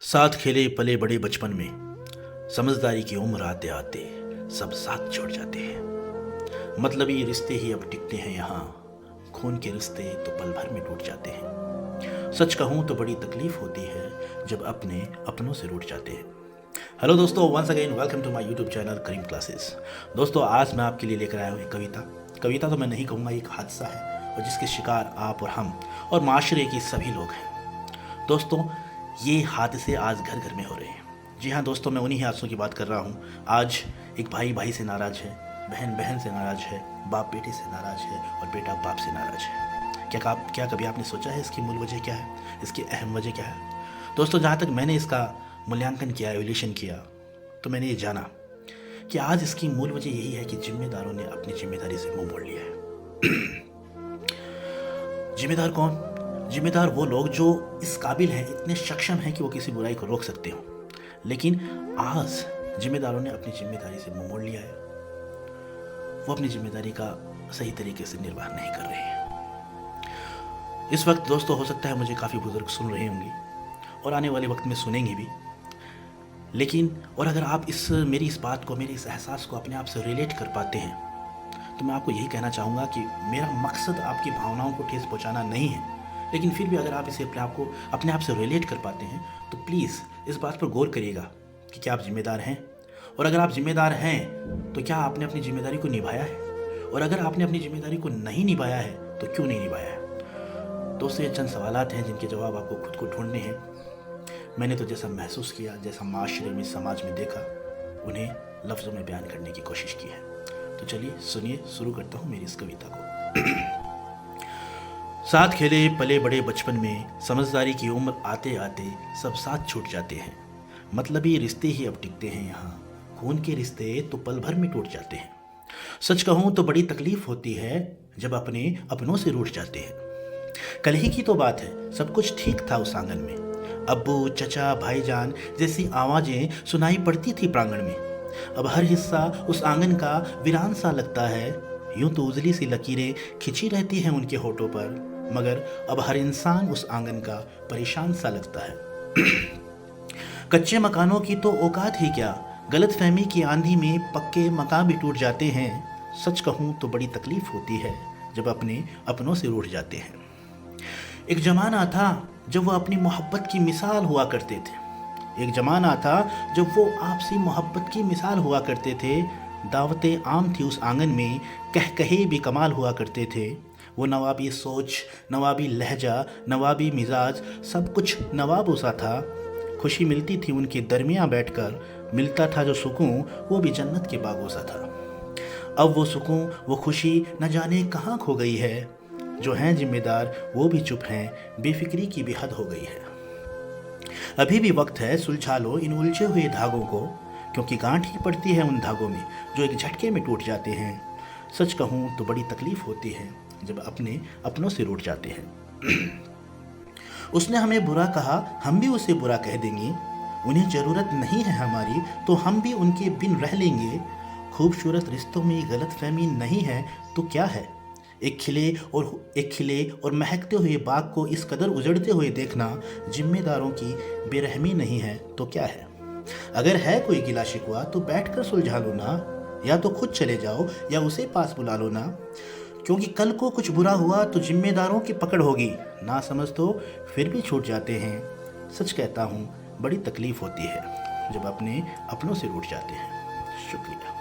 साथ खेले पले बड़े बचपन में, समझदारी की उम्र आते आते सब साथ छोड़ जाते हैं। मतलबी रिश्ते ही अब टिकते हैं यहाँ, खून के रिश्ते तो पल भर में टूट जाते हैं। सच कहूँ तो बड़ी तकलीफ होती है जब अपने अपनों से रूठ जाते हैं। हेलो दोस्तों, once again welcome to my YouTube channel Karim classes. दोस्तों, आज मैं आपके लिए लेकर आया हूँ एक कविता तो मैं नहीं कहूँगा, एक हादसा है और जिसके शिकार आप और हम और माशरे के सभी लोग हैं। दोस्तों, ये हादसे आज घर घर में हो रहे हैं। जी हाँ दोस्तों, मैं उन्हीं हादसों की बात कर रहा हूँ। आज एक भाई भाई से नाराज़ है, बहन बहन से नाराज़ है, बाप बेटे से नाराज़ है और बेटा बाप से नाराज़ है। क्या कभी आपने सोचा है इसकी मूल वजह क्या है, इसकी अहम वजह क्या है? दोस्तों, जहाँ तक मैंने इसका मूल्यांकन किया, एवोल्यूशन किया, तो मैंने ये जाना कि आज इसकी मूल वजह यही है कि जिम्मेदारों ने अपनी जिम्मेदारी से मुंह मोड़ लिया है। जिम्मेदार कौन? जिम्मेदार वो लोग जो इस काबिल हैं, इतने सक्षम हैं कि वो किसी बुराई को रोक सकते हो, लेकिन आज जिम्मेदारों ने अपनी जिम्मेदारी से मुंह मोड़ लिया है। वो अपनी जिम्मेदारी का सही तरीके से निर्वाह नहीं कर रहे हैं। इस वक्त दोस्तों, हो सकता है मुझे काफ़ी बुजुर्ग सुन रहे होंगे और आने वाले वक्त में सुनेंगे भी, लेकिन और अगर आप मेरी इस बात को, मेरे इस एहसास को अपने आप से रिलेट कर पाते हैं, तो मैं आपको यही कहना चाहूँगा कि मेरा मकसद आपकी भावनाओं को ठेस पहुँचाना नहीं है, लेकिन फिर भी अगर आप इसे अपने आप से रिलेट कर पाते हैं तो प्लीज़ इस बात पर गौर करिएगा कि क्या आप जिम्मेदार हैं, और अगर आप जिम्मेदार हैं तो क्या आपने अपनी जिम्मेदारी को निभाया है, और अगर आपने अपनी जिम्मेदारी को नहीं निभाया है तो क्यों नहीं निभाया है। दोस्तों, ये चंद सवालात हैं जिनके जवाब आपको खुद को ढूंढने हैं। मैंने तो जैसा महसूस किया, जैसा माशरे में, समाज में देखा, उन्हें लफ्ज़ों में बयान करने की कोशिश की है। तो चलिए सुनिए, शुरू करता हूँ मेरी इस कविता को। साथ खेले पले बड़े बचपन में, समझदारी की उम्र आते आते सब साथ छूट जाते हैं। मतलबी रिश्ते ही अब टिकते हैं यहाँ, खून के रिश्ते तो पल भर में टूट जाते हैं। सच कहूँ तो बड़ी तकलीफ होती है जब अपने अपनों से रूठ जाते हैं। कल ही की तो बात है, सब कुछ ठीक था उस आंगन में। अब्बू, चचा, भाईजान जैसी आवाज़ें सुनाई पड़ती थी प्रांगण में। अब हर हिस्सा उस आंगन का वीरान सा लगता है। यूं तो उजली सी लकीरें खिंची रहती हैं उनके होठों पर, मगर अब हर इंसान उस आंगन का परेशान सा लगता है। कच्चे मकानों की तो औकात ही क्या, गलतफहमी की आंधी में पक्के मकान भी टूट जाते हैं। सच कहूँ तो बड़ी तकलीफ होती है जब अपने अपनों से रूठ जाते हैं। एक जमाना था जब वो अपनी मोहब्बत की मिसाल हुआ करते थे। एक जमाना था जब वो आपसी मोहब्बत की मिसाल हुआ करते थे। दावतें आम थी उस आंगन में, कहे भी कमाल हुआ करते थे। वो नवाबी सोच, नवाबी लहजा, नवाबी मिजाज, सब कुछ नवाबों सा था। खुशी मिलती थी उनके दरमियाँ बैठकर, मिलता था जो सुकून वो भी जन्नत के बागों सा था। अब वो सुकून, वो खुशी न जाने कहाँ खो गई है। जो हैं जिम्मेदार वो भी चुप हैं, बेफिक्री की भी हद हो गई है। अभी भी वक्त है, सुलझा लो इन उलझे हुए धागों को, क्योंकि गांठ ही पड़ती है उन धागों में जो एक झटके में टूट जाते हैं। सच कहूँ तो बड़ी तकलीफ होती है जब अपने अपनों से रूठ जाते हैं। उसने हमें बुरा कहा, हम भी उसे बुरा कह देंगे। उन्हें ज़रूरत नहीं है हमारी तो हम भी उनके बिन रह लेंगे। खूबसूरत रिश्तों में गलतफहमी नहीं है तो क्या है। एक खिले और महकते हुए बाग को इस कदर उजड़ते हुए देखना जिम्मेदारों की बेरहमी नहीं है तो क्या है। अगर है कोई गिला शिकवा तो बैठकर सुलझा लो ना, या तो खुद चले जाओ या उसे पास बुला लो ना, क्योंकि कल को कुछ बुरा हुआ तो जिम्मेदारों की पकड़ होगी। ना समझ तो फिर भी छूट जाते हैं। सच कहता हूँ, बड़ी तकलीफ होती है जब अपने अपनों से रूठ जाते हैं। शुक्रिया।